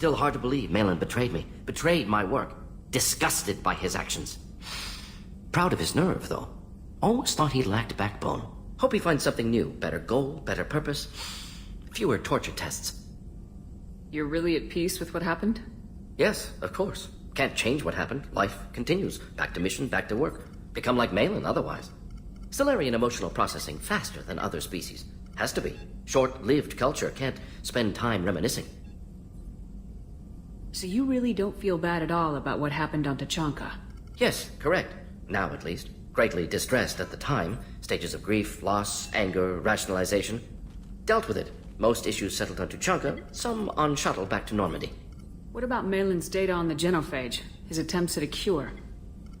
Still hard to believe Malin betrayed me. Betrayed my work. Disgusted by his actions. Proud of his nerve, though. Always thought he lacked backbone. Hope he finds something new. Better goal, better purpose. Fewer torture tests. You're really at peace with what happened? Yes, of course. Can't change what happened. Life continues. Back to mission, back to work. Become like Malin otherwise. Solarian emotional processing faster than other species. Has to be. Short-lived culture can't spend time reminiscing. So you really don't feel bad at all about what happened on Tachanka? Yes, correct. Now at least. Greatly distressed at the time. Stages of grief, loss, anger, rationalization. Dealt with it. Most issues settled on Tachanka, some on shuttle back to Normandy. What about Malin's data on the genophage? His attempts at a cure?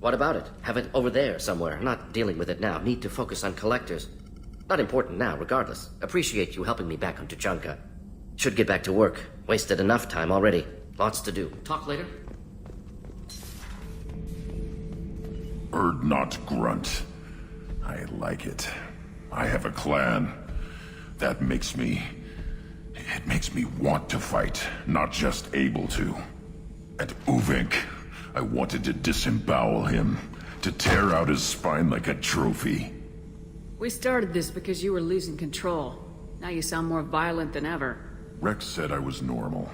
What about it? Have it over there somewhere. Not dealing with it now. Need to focus on collectors. Not important now, regardless. Appreciate you helping me back on Tachanka. Should get back to work. Wasted enough time already. Lots to do. Talk later? Bird not grunt. I like it. I have a clan. That makes me... It makes me want to fight, not just able to. At Uvink, I wanted to disembowel him, to tear out his spine like a trophy. We started this because you were losing control. Now you sound more violent than ever. Rex said I was normal.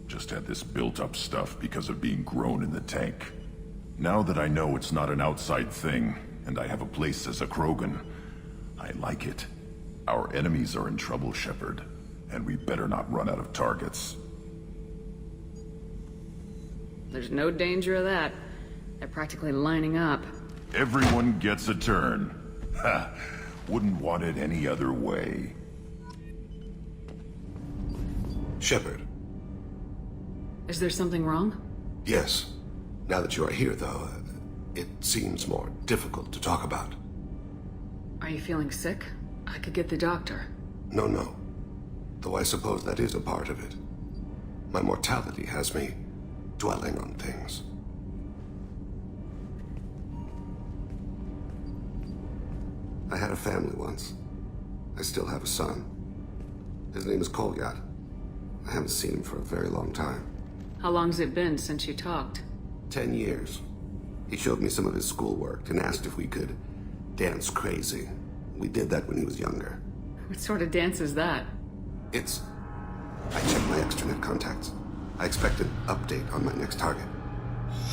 Just had this built-up stuff because of being grown in the tank. Now that I know it's not an outside thing, and I have a place as a Krogan, I like it. Our enemies are in trouble, Shepard, and we better not run out of targets. There's no danger of that. They're practically lining up. Everyone gets a turn. Ha! Wouldn't want it any other way. Shepard. Is there something wrong? Yes. Now that you are here, though, it seems more difficult to talk about. Are you feeling sick? I could get the doctor. No. Though I suppose that is a part of it. My mortality has me dwelling on things. I had a family once. I still have a son. His name is Kolyat. I haven't seen him for a very long time. How long's it been since you talked? 10 years. He showed me some of his schoolwork and asked if we could dance crazy. We did that when he was younger. What sort of dance is that? I checked my extranet contacts. I expect an update on my next target.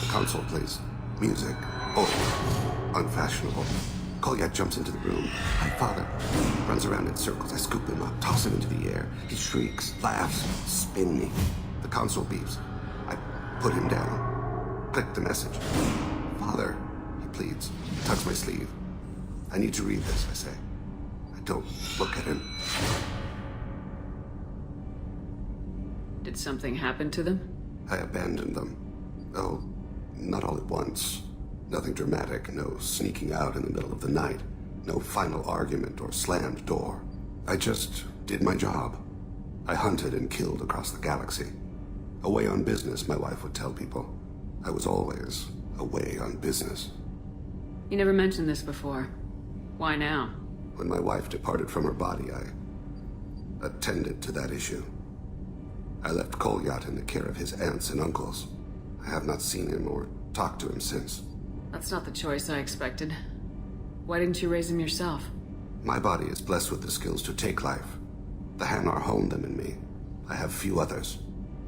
The console plays music. Oh, unfashionable. Kolyat jumps into the room. My father runs around in circles. I scoop him up, toss him into the air. He shrieks, laughs, spin me. The console beeps. I put him down. Click the message. Father, he pleads. Tugs my sleeve. I need to read this, I say. I don't look at him. Did something happen to them? I abandoned them. Oh, not all at once. Nothing dramatic, no sneaking out in the middle of the night, no final argument or slammed door. I just did my job. I hunted and killed across the galaxy. Away on business, my wife would tell people. I was always away on business. You never mentioned this before. Why now? When my wife departed from her body, I attended to that issue. I left Kolyat in the care of his aunts and uncles. I have not seen him or talked to him since. That's not the choice I expected. Why didn't you raise him yourself? My body is blessed with the skills to take life. The Hanar honed them in me. I have few others.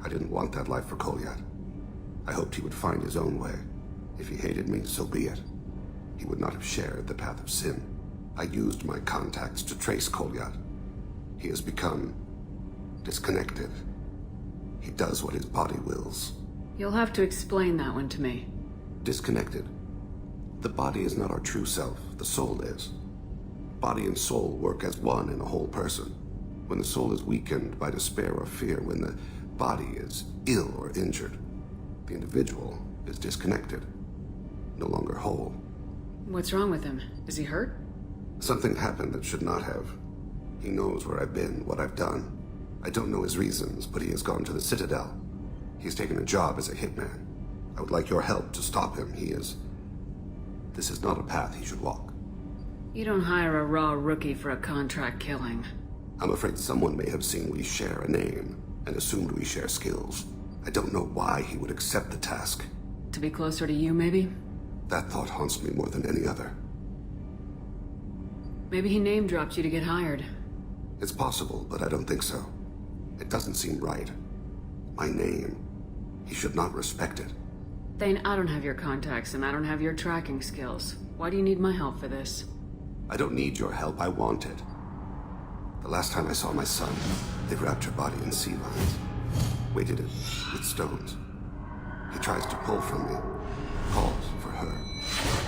I didn't want that life for Kolyat. I hoped he would find his own way. If he hated me, so be it. He would not have shared the path of sin. I used my contacts to trace Kolyat. He has become disconnected. He does what his body wills. You'll have to explain that one to me. Disconnected. The body is not our true self, the soul is. Body and soul work as one in a whole person. When the soul is weakened by despair or fear, when the body is ill or injured, the individual is disconnected, no longer whole. What's wrong with him? Is he hurt? Something happened that should not have. He knows where I've been, what I've done. I don't know his reasons, but he has gone to the Citadel. He's taken a job as a hitman. I would like your help to stop him. This is not a path he should walk. You don't hire a raw rookie for a contract killing. I'm afraid someone may have seen we share a name and assumed we share skills. I don't know why he would accept the task. To be closer to you, maybe? That thought haunts me more than any other. Maybe he name-dropped you to get hired. It's possible, but I don't think so. It doesn't seem right. My name. He should not respect it. Thane, I don't have your contacts, and I don't have your tracking skills. Why do you need my help for this? I don't need your help, I want it. The last time I saw my son, they wrapped her body in sea lines, weighted it with stones. He tries to pull from me, calls for her.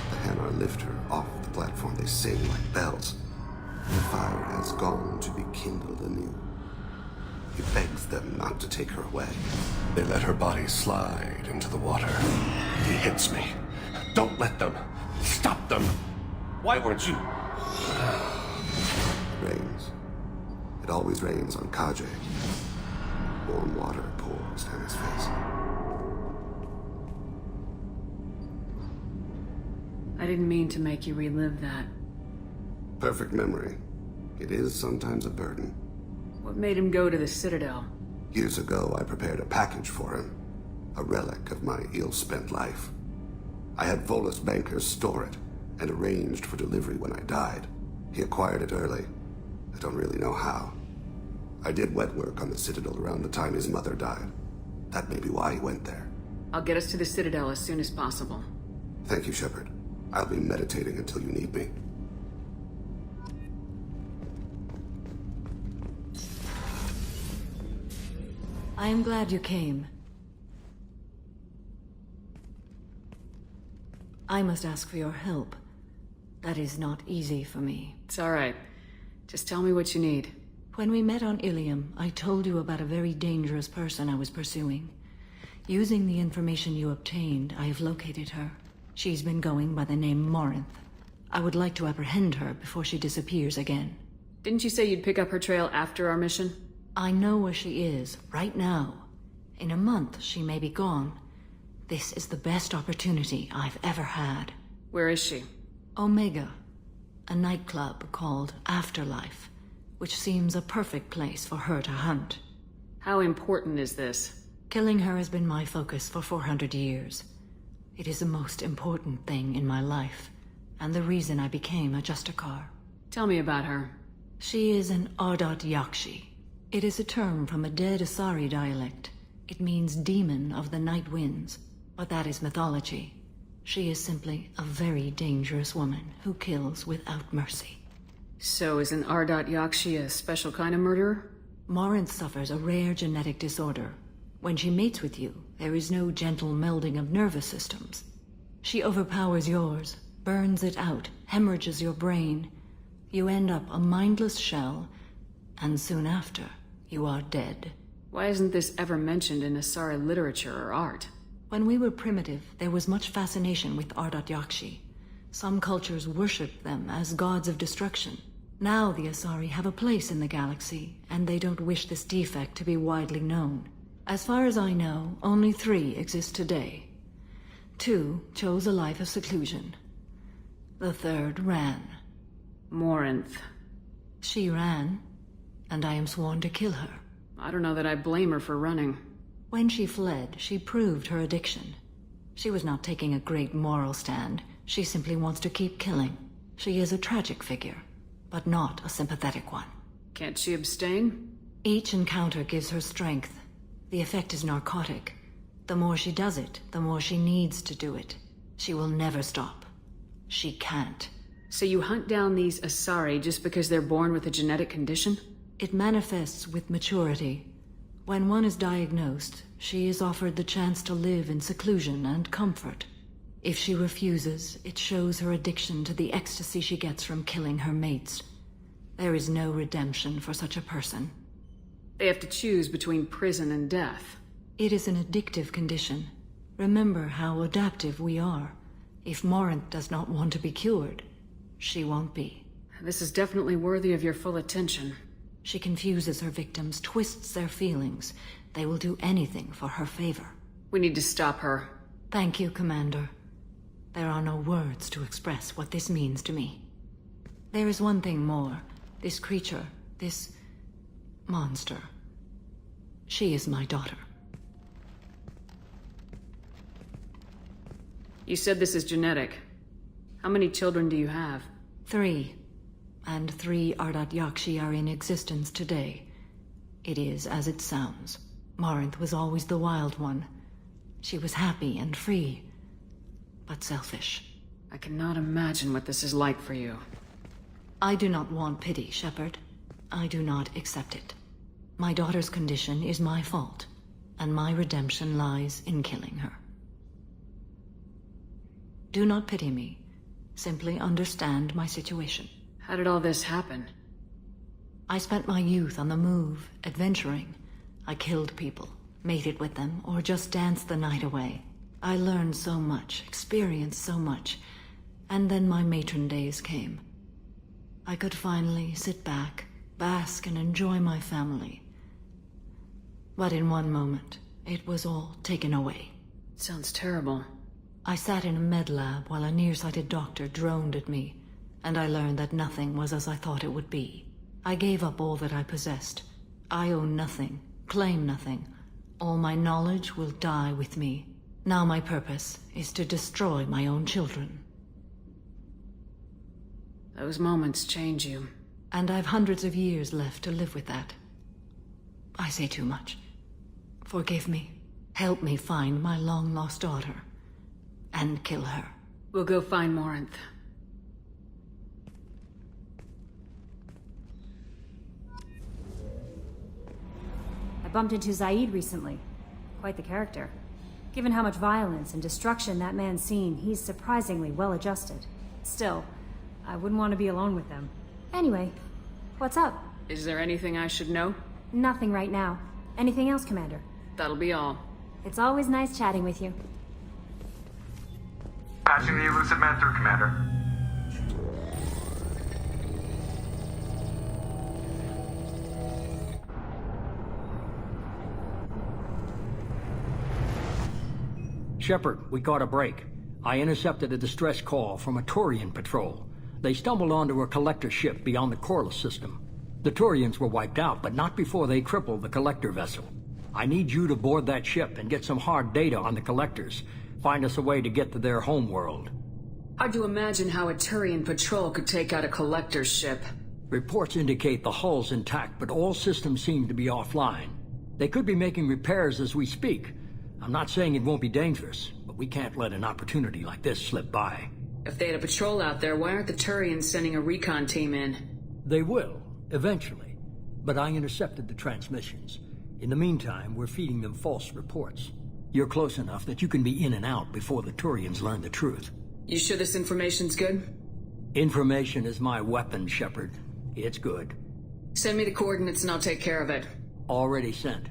The Hanar lift her off the platform, they sing like bells. The fire has gone to be kindled anew. He begs them not to take her away. They let her body slide into the water. He hits me. Don't let them. Stop them. Why weren't you? It rains. It always rains on Kaje. Warm water pours down his face. I didn't mean to make you relive that. Perfect memory. It is sometimes a burden. What made him go to the Citadel? Years ago, I prepared a package for him. A relic of my ill-spent life. I had Volus bankers store it, and arranged for delivery when I died. He acquired it early. I don't really know how. I did wet work on the Citadel around the time his mother died. That may be why he went there. I'll get us to the Citadel as soon as possible. Thank you, Shepard. I'll be meditating until you need me. I am glad you came. I must ask for your help. That is not easy for me. It's all right. Just tell me what you need. When we met on Ilium, I told you about a very dangerous person I was pursuing. Using the information you obtained, I have located her. She's been going by the name Morinth. I would like to apprehend her before she disappears again. Didn't you say you'd pick up her trail after our mission? I know where she is, right now. In a month, she may be gone. This is the best opportunity I've ever had. Where is she? Omega, a nightclub called Afterlife, which seems a perfect place for her to hunt. How important is this? Killing her has been my focus for 400 years. It is the most important thing in my life, and the reason I became a Justicar. Tell me about her. She is an Ardat Yakshi. It is a term from a dead Asari dialect. It means demon of the night winds, but that is mythology. She is simply a very dangerous woman who kills without mercy. So is an Ardat Yakshi a special kind of murderer? Morinth suffers a rare genetic disorder. When she mates with you, there is no gentle melding of nervous systems. She overpowers yours, burns it out, hemorrhages your brain. You end up a mindless shell, and soon after, you are dead. Why isn't this ever mentioned in Asari literature or art? When we were primitive, there was much fascination with Ardat Yakshi. Some cultures worshipped them as gods of destruction. Now the Asari have a place in the galaxy, and they don't wish this defect to be widely known. As far as I know, only 3 exist today. 2 chose a life of seclusion. The 3rd ran. Morinth. She ran, and I am sworn to kill her. I don't know that I blame her for running. When she fled, she proved her addiction. She was not taking a great moral stand. She simply wants to keep killing. She is a tragic figure, but not a sympathetic one. Can't she abstain? Each encounter gives her strength. The effect is narcotic. The more she does it, the more she needs to do it. She will never stop. She can't. So you hunt down these Asari just because they're born with a genetic condition? It manifests with maturity. When one is diagnosed, she is offered the chance to live in seclusion and comfort. If she refuses, it shows her addiction to the ecstasy she gets from killing her mates. There is no redemption for such a person. They have to choose between prison and death. It is an addictive condition. Remember how adaptive we are. If Morinth does not want to be cured, she won't be. This is definitely worthy of your full attention. She confuses her victims, twists their feelings. They will do anything for her favor. We need to stop her. Thank you, Commander. There are no words to express what this means to me. There is one thing more. This creature, this monster. She is my daughter. You said this is genetic. How many children do you have? 3. And 3 Ardat Yakshi are in existence today. It is as it sounds. Marinth was always the wild one. She was happy and free, but selfish. I cannot imagine what this is like for you. I do not want pity, Shepard. I do not accept it. My daughter's condition is my fault, and my redemption lies in killing her. Do not pity me. Simply understand my situation. How did all this happen? I spent my youth on the move, adventuring. I killed people, mated with them, or just danced the night away. I learned so much, experienced so much, and then my matron days came. I could finally sit back, bask and enjoy my family. But in one moment, it was all taken away. Sounds terrible. I sat in a med lab while a nearsighted doctor droned at me, and I learned that nothing was as I thought it would be. I gave up all that I possessed. I own nothing, claim nothing. All my knowledge will die with me. Now my purpose is to destroy my own children. Those moments change you. And I've hundreds of years left to live with that. I say too much. Forgive me. Help me find my long-lost daughter. And kill her. We'll go find Morinth. I bumped into Zaid recently. Quite the character. Given how much violence and destruction that man's seen, he's surprisingly well-adjusted. Still, I wouldn't want to be alone with them. Anyway, what's up? Is there anything I should know? Nothing right now. Anything else, Commander? That'll be all. It's always nice chatting with you. Patching the elusive man through, Commander. Shepard, we caught a break. I intercepted a distress call from a Turian patrol. They stumbled onto a collector ship beyond the Corliss system. The Turians were wiped out, but not before they crippled the collector vessel. I need you to board that ship and get some hard data on the collectors. Find us a way to get to their homeworld. Hard to imagine how a Turian patrol could take out a collector's ship. Reports indicate the hull's intact, but all systems seem to be offline. They could be making repairs as we speak. I'm not saying it won't be dangerous, but we can't let an opportunity like this slip by. If they had a patrol out there, why aren't the Turians sending a recon team in? They will, eventually. But I intercepted the transmissions. In the meantime, we're feeding them false reports. You're close enough that you can be in and out before the Turians learn the truth. You sure this information's good? Information is my weapon, Shepard. It's good. Send me the coordinates and I'll take care of it. Already sent.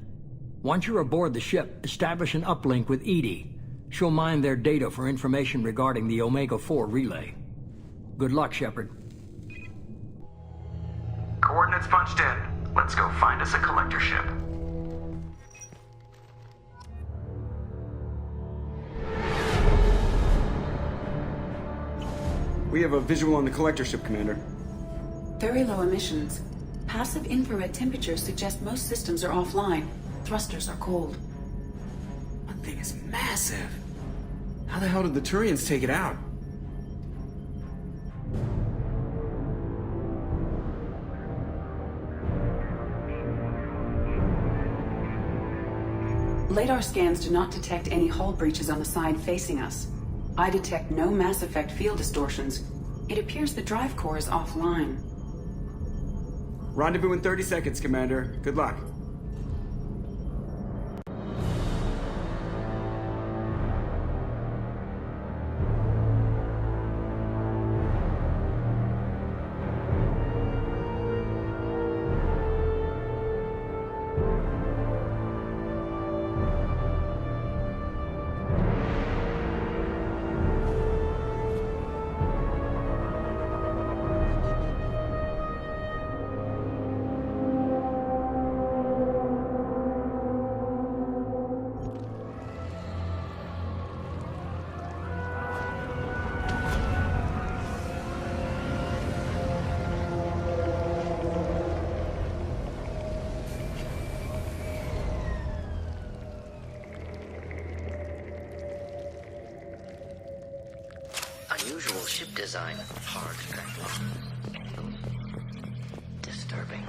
Once you're aboard the ship, establish an uplink with Edie. She'll mine their data for information regarding the Omega-4 relay. Good luck, Shepard. Coordinates punched in. Let's go find us a collector ship. We have a visual on the collector ship, Commander. Very low emissions. Passive infrared temperatures suggest most systems are offline. Thrusters are cold. That thing is massive. How the hell did the Turians take it out? Radar scans do not detect any hull breaches on the side facing us. I detect no mass effect field distortions. It appears the drive core is offline. Rendezvous in 30 seconds, Commander. Good luck. ship design. Hard backbone. Disturbing.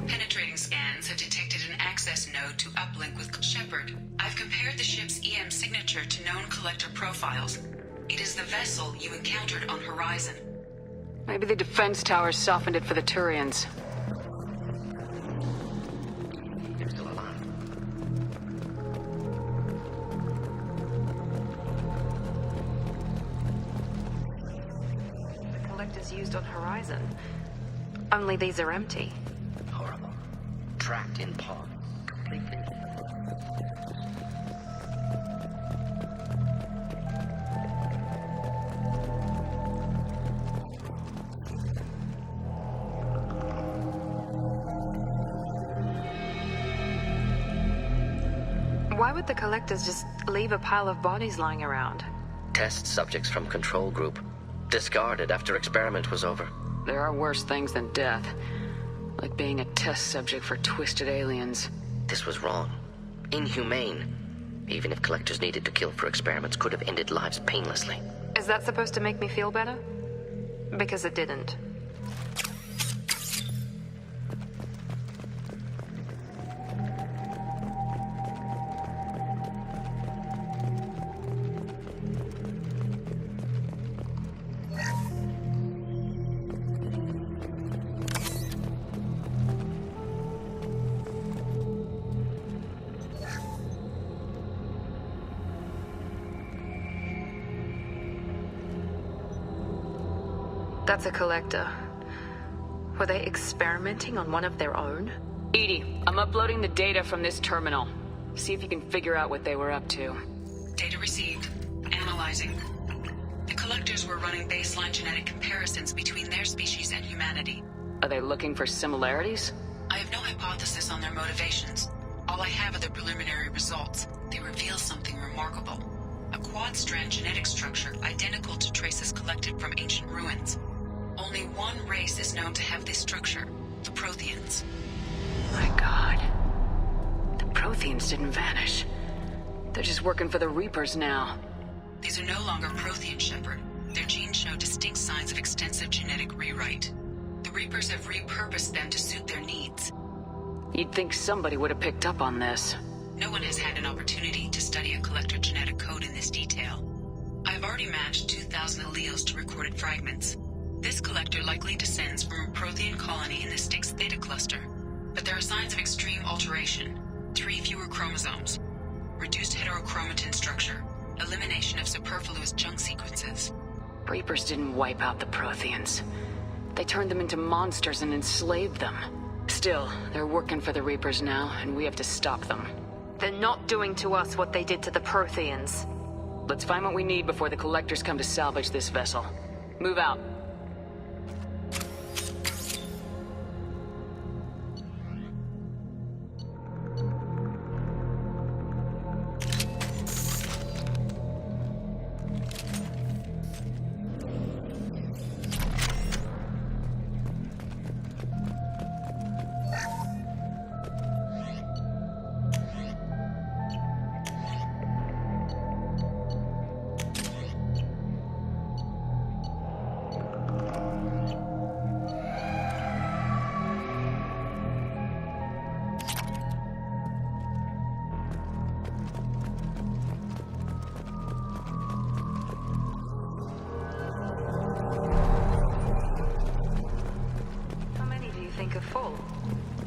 Penetrating scans have detected an access node to uplink with Shepard. I've compared the ship's EM signature to known collector profiles. It is the vessel you encountered on Horizon. Maybe the defense towers softened it for the Turians. They're still alive. The collectors used on Horizon. Only these are empty. Horrible. Trapped in pod. Completely. Why would the collectors just leave a pile of bodies lying around? Test subjects from control group. Discarded after experiment was over. There are worse things than death. Like being a test subject for twisted aliens. This was wrong. Inhumane. Even if collectors needed to kill for experiments, could have ended lives painlessly. Is that supposed to make me feel better? Because it didn't. That's a collector. Were they experimenting on one of their own? EDI, I'm uploading the data from this terminal. See if you can figure out what they were up to. Data received. Analyzing. The collectors were running baseline genetic comparisons between their species and humanity. Are they looking for similarities? I have no hypothesis on their motivations. All I have are the preliminary results. They reveal something remarkable. A quad-strand genetic structure identical to traces collected from ancient ruins. Only one race is known to have this structure, the Protheans. My God. The Protheans didn't vanish. They're just working for the Reapers now. These are no longer Prothean, Shepard. Their genes show distinct signs of extensive genetic rewrite. The Reapers have repurposed them to suit their needs. You'd think somebody would have picked up on this. No one has had an opportunity to study a collector genetic code in this detail. I've already matched 2,000 alleles to recorded fragments. This collector likely descends from a Prothean colony in the Styx Theta cluster. But there are signs of extreme alteration. 3 fewer chromosomes. Reduced heterochromatin structure. Elimination of superfluous junk sequences. Reapers didn't wipe out the Protheans. They turned them into monsters and enslaved them. Still, they're working for the Reapers now, and we have to stop them. They're not doing to us what they did to the Protheans. Let's find what we need before the collectors come to salvage this vessel. Move out.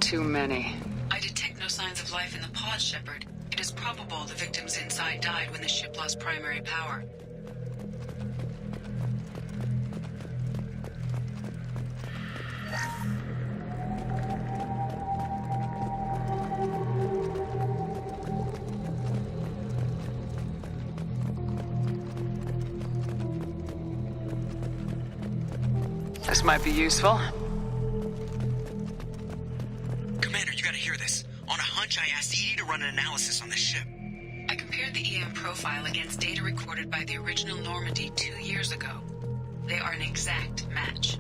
Too many. I detect no signs of life in the pod, Shepard. It is probable the victims inside died when the ship lost primary power. This might be useful. I asked EDI to run an analysis on the ship. I compared the EM profile against data recorded by the original Normandy 2 years ago. They are an exact match.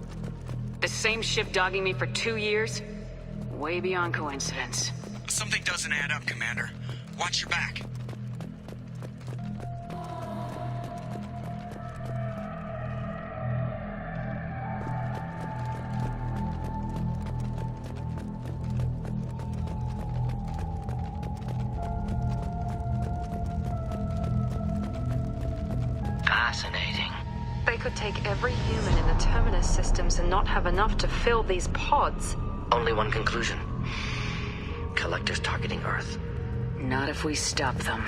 The same ship dogging me for 2 years? Way beyond coincidence. Something doesn't add up, Commander. Watch your back. Fascinating. They could take every human in the Terminus systems and not have enough to fill these pods. Only one conclusion. Collectors targeting Earth. Not if we stop them.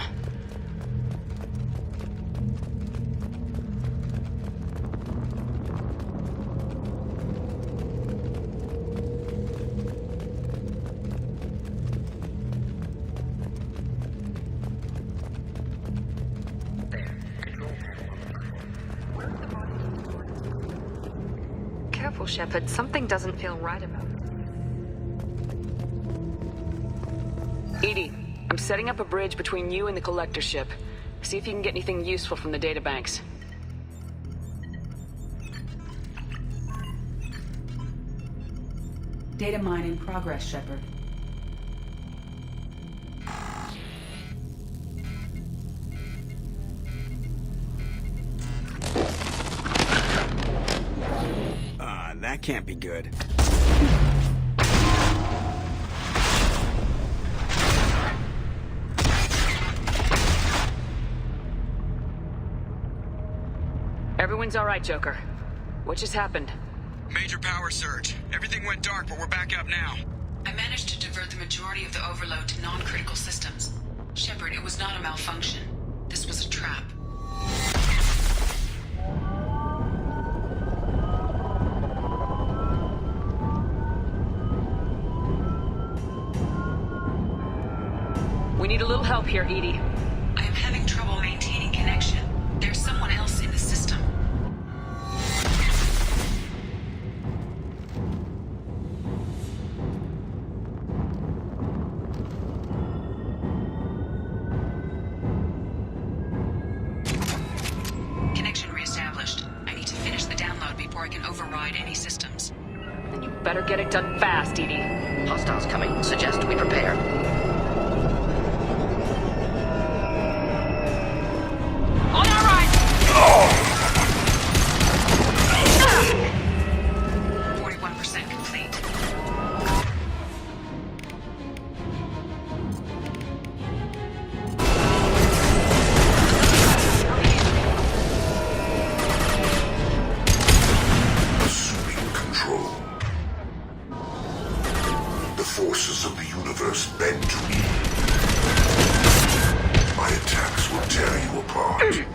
Careful, Shepard. Something doesn't feel right about it. Edie, I'm setting up a bridge between you and the collector ship. See if you can get anything useful from the databanks. Data mine in progress, Shepard. That can't be good. Everyone's all right, Joker. What just happened? Major power surge. Everything went dark, but we're back up now. I managed to divert the majority of the overload to non-critical systems. Shepard, it was not a malfunction. This was a trap. We need a little help here, Edie. I am having trouble maintaining connection. There's someone else in the system. Connection reestablished. I need to finish the download before I can override any systems. Then you better get it done fast, Edie. Hostiles coming. Suggest we prepare. On our right! 41% complete. Assuming control. The forces of the universe bend to me. My attacks will tear you apart.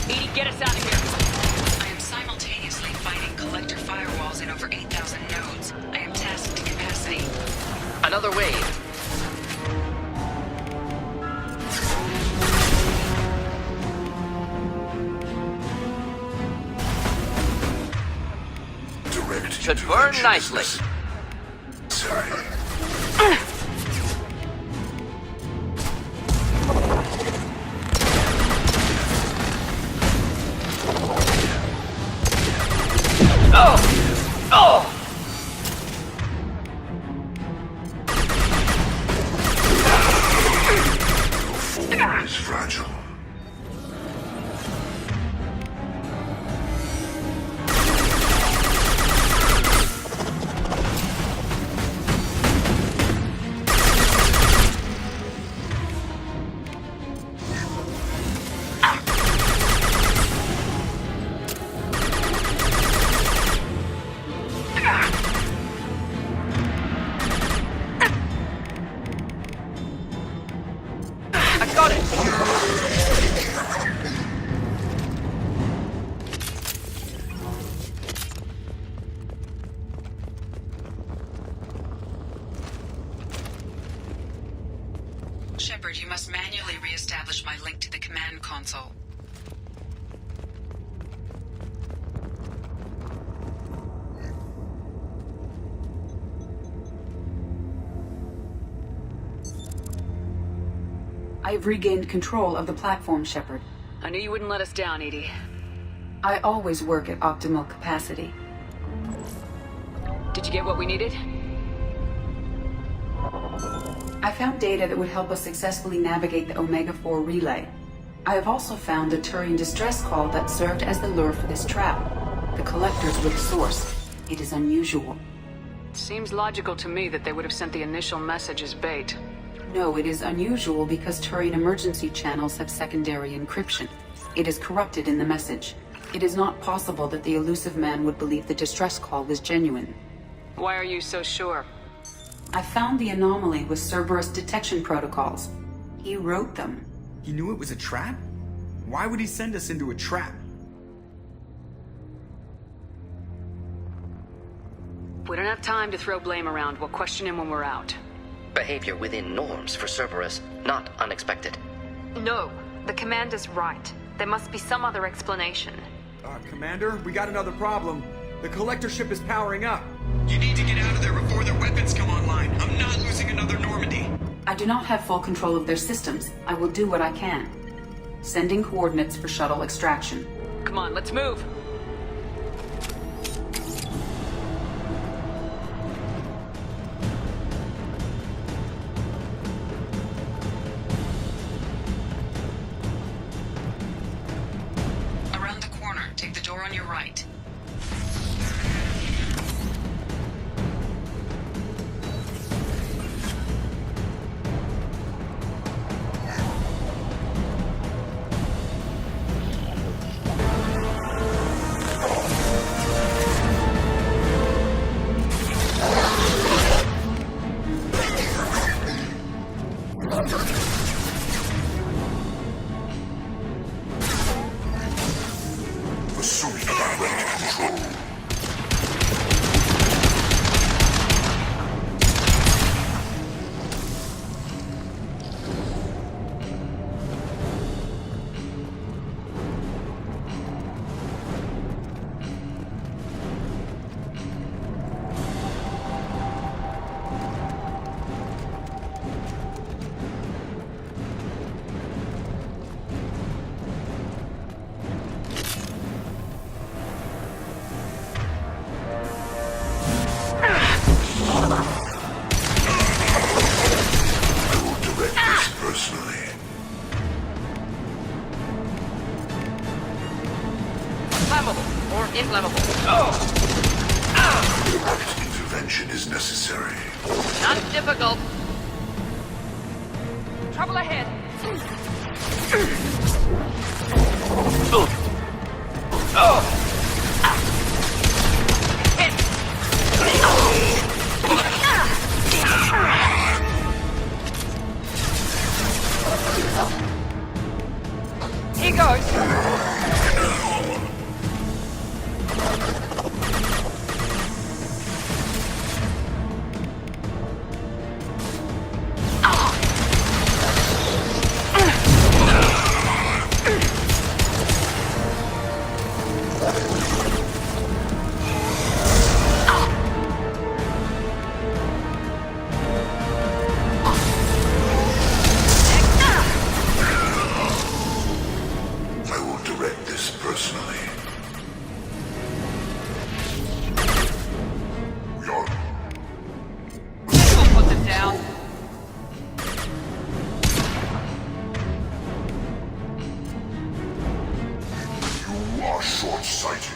Edie, get us out of here! I am simultaneously fighting collector firewalls in over 8,000 nodes. I am tasked to capacity. Another wave. Direct Should burn intervention nicely. is necessary. Your form is fragile. I got it! Shepard, you must manually re-establish my link to the command console. I have regained control of the platform, Shepard. I knew you wouldn't let us down, Edie. I always work at optimal capacity. Did you get what we needed? I found data that would help us successfully navigate the Omega-4 relay. I have also found a Turian distress call that served as the lure for this trap. The collectors were the source. It is unusual. Seems logical to me that they would have sent the initial message as bait. No, it is unusual because Turian emergency channels have secondary encryption. It is corrupted in the message. It is not possible that the elusive man would believe the distress call was genuine. Why are you so sure? I found the anomaly with Cerberus detection protocols. He wrote them. He knew it was a trap? Why would he send us into a trap? We don't have time to throw blame around. We'll question him when we're out. Behavior within norms for Cerberus, not unexpected. No, the commander's right. There must be some other explanation. Commander, we got another problem. The collector ship is powering up. You need to get out of there before their weapons come online. I'm not losing another Normandy. I do not have full control of their systems. I will do what I can. Sending coordinates for shuttle extraction. Come on, let's move. Around the corner, take the door on your right. Assuming direct control. Flammable or inflammable. Direct intervention is necessary. Not difficult. Trouble ahead. He goes. Short-sighted.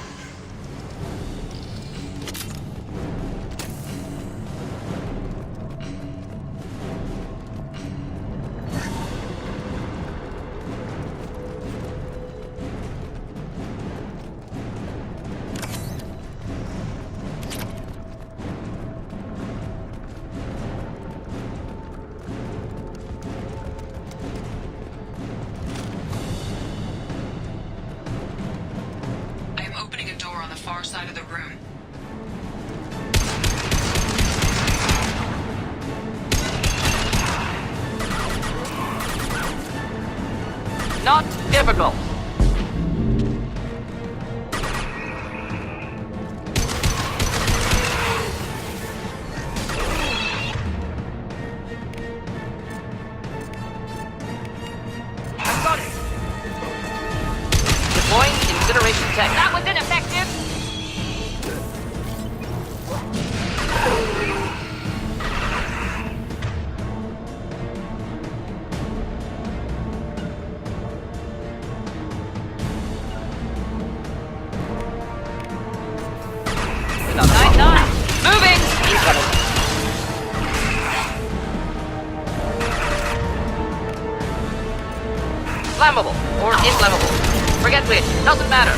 Far side of the room. Not difficult. Doesn't matter.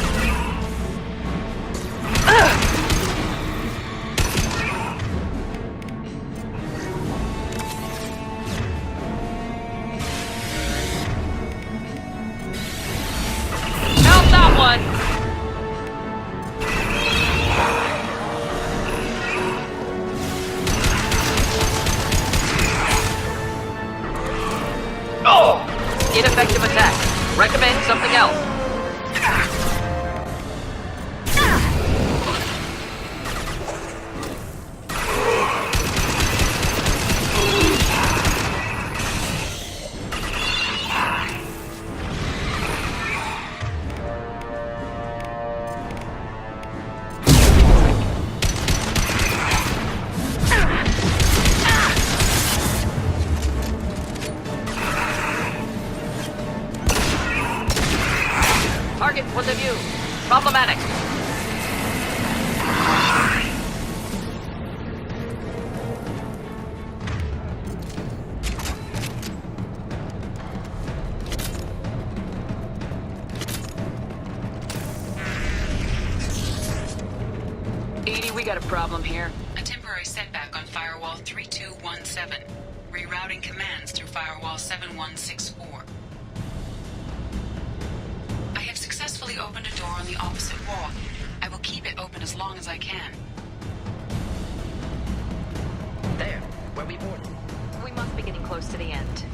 Count that one. Oh! Ineffective attack. Recommend something else. Target point of view. Problematic. Edie, we got a problem here. A temporary setback on Firewall 3217. Rerouting commands through Firewall 7164. I have successfully opened a door on the opposite wall. I will keep it open as long as I can. There, where we boarded. We must be getting close to the end.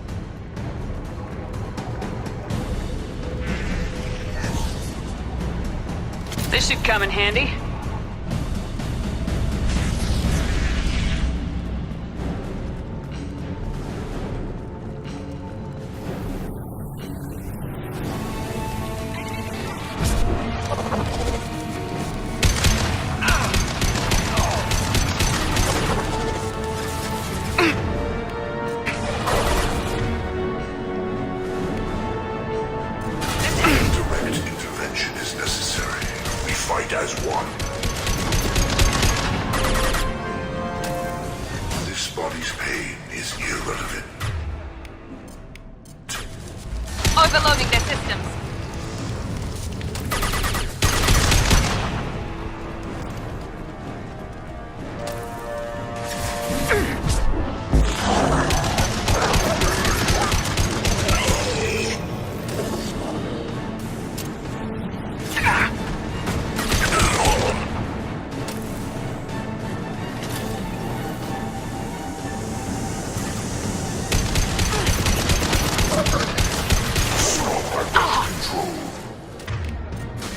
This should come in handy. Direct intervention is necessary. We fight as one. This body's pain is irrelevant. Overloading their systems.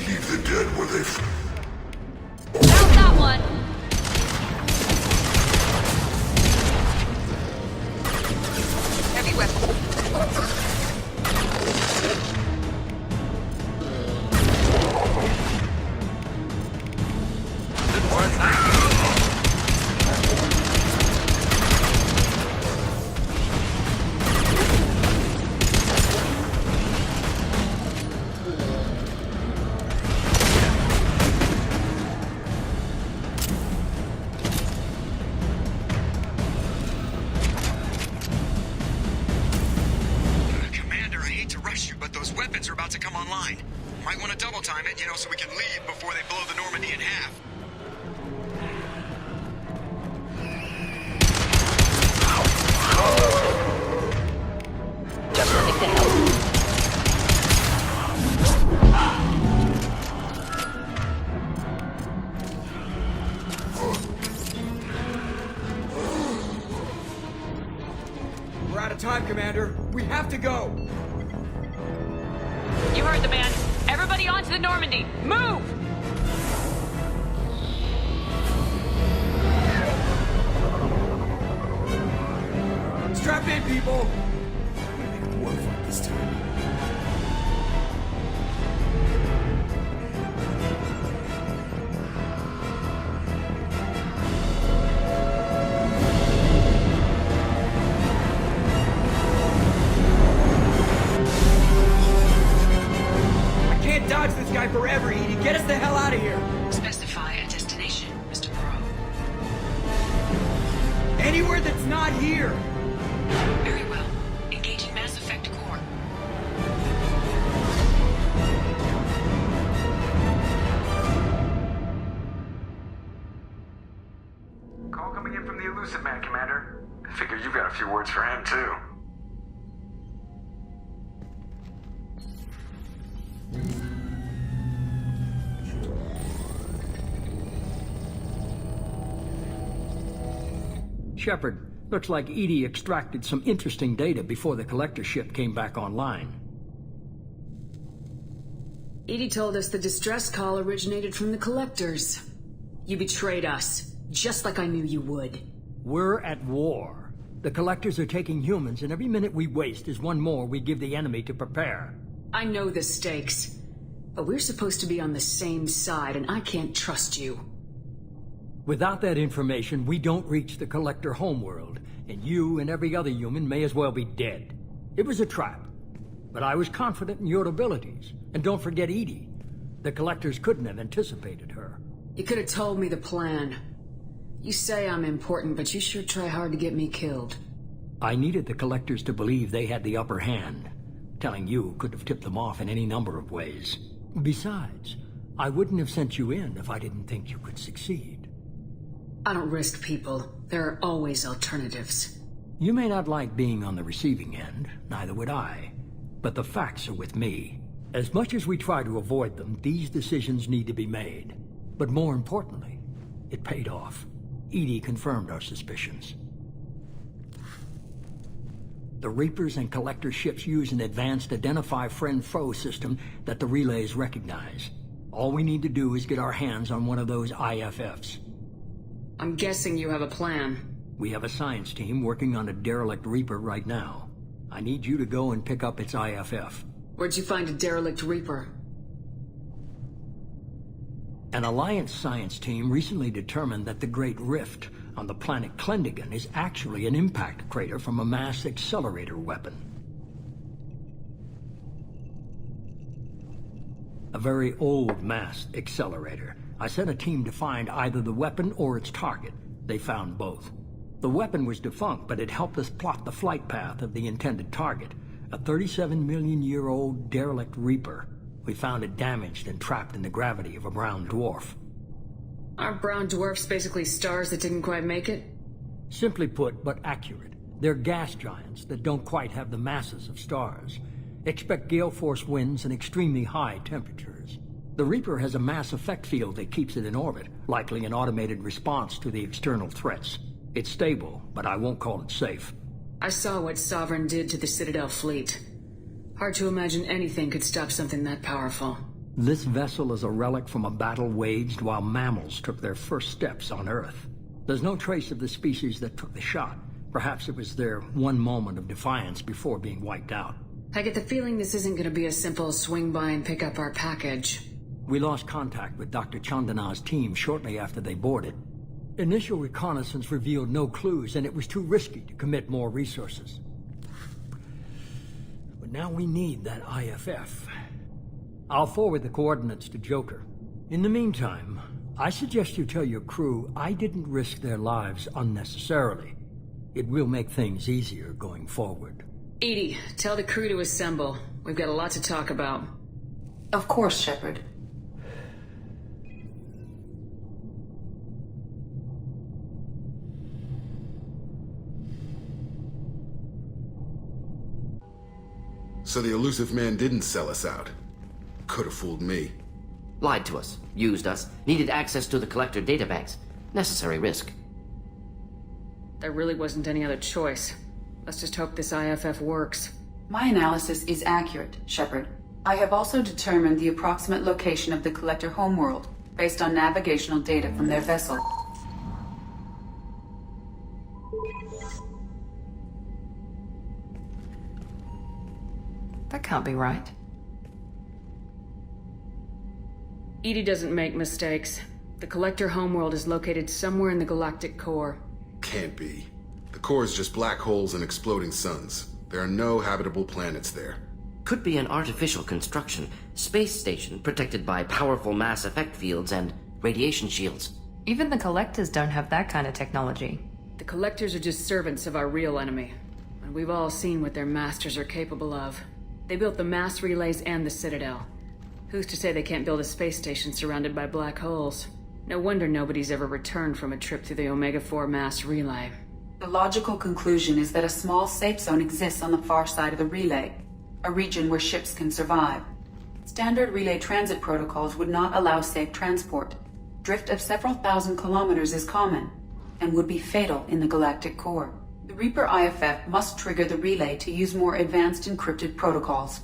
Leave the dead where they Found that one. Heavy weapon. Commander, I hate to rush you, but those weapons are about to come online. Might want to double time it, so we can leave before they blow the Normandy in half. Just running to help. We're out of time, Commander. We have to go. You heard the man. Everybody onto the Normandy. Move! Strap in, people. I'm gonna make a war fight this time. I can't dodge this guy forever, Edie. Get us the hell out of here. Specify a destination, Mr. Burrow. Anywhere that's not here. Very well. Engaging Mass Effect Core. coming in from the Elusive Man, Commander. Figure you've got a few words for him, too. Shepard, looks like Edie extracted some interesting data before the collector ship came back online. Edie told us the distress call originated from the collectors. You betrayed us, just like I knew you would. We're at war. The collectors are taking humans, and every minute we waste is one more we give the enemy to prepare. I know the stakes, but we're supposed to be on the same side, and I can't trust you. Without that information, we don't reach the collector homeworld, and you and every other human may as well be dead. It was a trap, but I was confident in your abilities. And don't forget Edie. The collectors couldn't have anticipated her. You could have told me the plan. You say I'm important, but you sure try hard to get me killed. I needed the collectors to believe they had the upper hand. Telling you could have tipped them off in any number of ways. Besides, I wouldn't have sent you in if I didn't think you could succeed. I don't risk people. There are always alternatives. You may not like being on the receiving end, neither would I. But the facts are with me. As much as we try to avoid them, these decisions need to be made. But more importantly, it paid off. Edie confirmed our suspicions. The Reapers and Collector ships use an advanced Identify Friend-Foe system that the relays recognize. All we need to do is get our hands on one of those IFFs. I'm guessing you have a plan. We have a science team working on a derelict Reaper right now. I need you to go and pick up its IFF. Where'd you find a derelict Reaper? An Alliance science team recently determined that the Great Rift on the planet Klendigan is actually an impact crater from a mass accelerator weapon. A very old mass accelerator. I sent a team to find either the weapon or its target. They found both. The weapon was defunct, but it helped us plot the flight path of the intended target. A 37-million-year-old derelict Reaper. We found it damaged and trapped in the gravity of a brown dwarf. Aren't brown dwarfs basically stars that didn't quite make it? Simply put, but accurate. They're gas giants that don't quite have the masses of stars. Expect gale force winds and extremely high temperatures. The Reaper has a mass effect field that keeps it in orbit, likely an automated response to the external threats. It's stable, but I won't call it safe. I saw what Sovereign did to the Citadel fleet. Hard to imagine anything could stop something that powerful. This vessel is a relic from a battle waged while mammals took their first steps on Earth. There's no trace of the species that took the shot. Perhaps it was their one moment of defiance before being wiped out. I get the feeling this isn't going to be a simple swing by and pick up our package. We lost contact with Dr. Chandana's team shortly after they boarded. Initial reconnaissance revealed no clues, and it was too risky to commit more resources. But now we need that IFF. I'll forward the coordinates to Joker. In the meantime, I suggest you tell your crew I didn't risk their lives unnecessarily. It will make things easier going forward. Edie, tell the crew to assemble. We've got a lot to talk about. Of course, Shepard. So the Elusive Man didn't sell us out. Could have fooled me. Lied to us, used us, needed access to the Collector databanks. Necessary risk. There really wasn't any other choice. Let's just hope this IFF works. My analysis is accurate, Shepard. I have also determined the approximate location of the Collector homeworld, based on navigational data from their vessel. That can't be right. Edie doesn't make mistakes. The Collector homeworld is located somewhere in the galactic core. Can't be. The core is just black holes and exploding suns. There are no habitable planets there. Could be an artificial construction, space station protected by powerful mass effect fields and radiation shields. Even the Collectors don't have that kind of technology. The Collectors are just servants of our real enemy. And we've all seen what their masters are capable of. They built the mass relays and the Citadel. Who's to say they can't build a space station surrounded by black holes? No wonder nobody's ever returned from a trip through the Omega-4 mass relay. The logical conclusion is that a small safe zone exists on the far side of the relay, a region where ships can survive. Standard relay transit protocols would not allow safe transport. Drift of several thousand kilometers is common, and would be fatal in the galactic core. The Reaper IFF must trigger the relay to use more advanced encrypted protocols.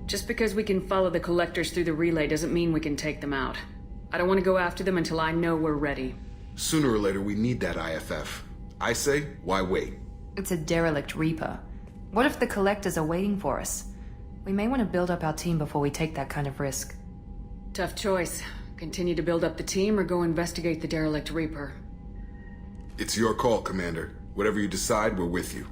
Just because we can follow the Collectors through the relay doesn't mean we can take them out. I don't want to go after them until I know we're ready. Sooner or later, we need that IFF. I say, why wait? It's a derelict Reaper. What if the Collectors are waiting for us? We may want to build up our team before we take that kind of risk. Tough choice. Continue to build up the team or go investigate the derelict Reaper. It's your call, Commander. Whatever you decide, we're with you.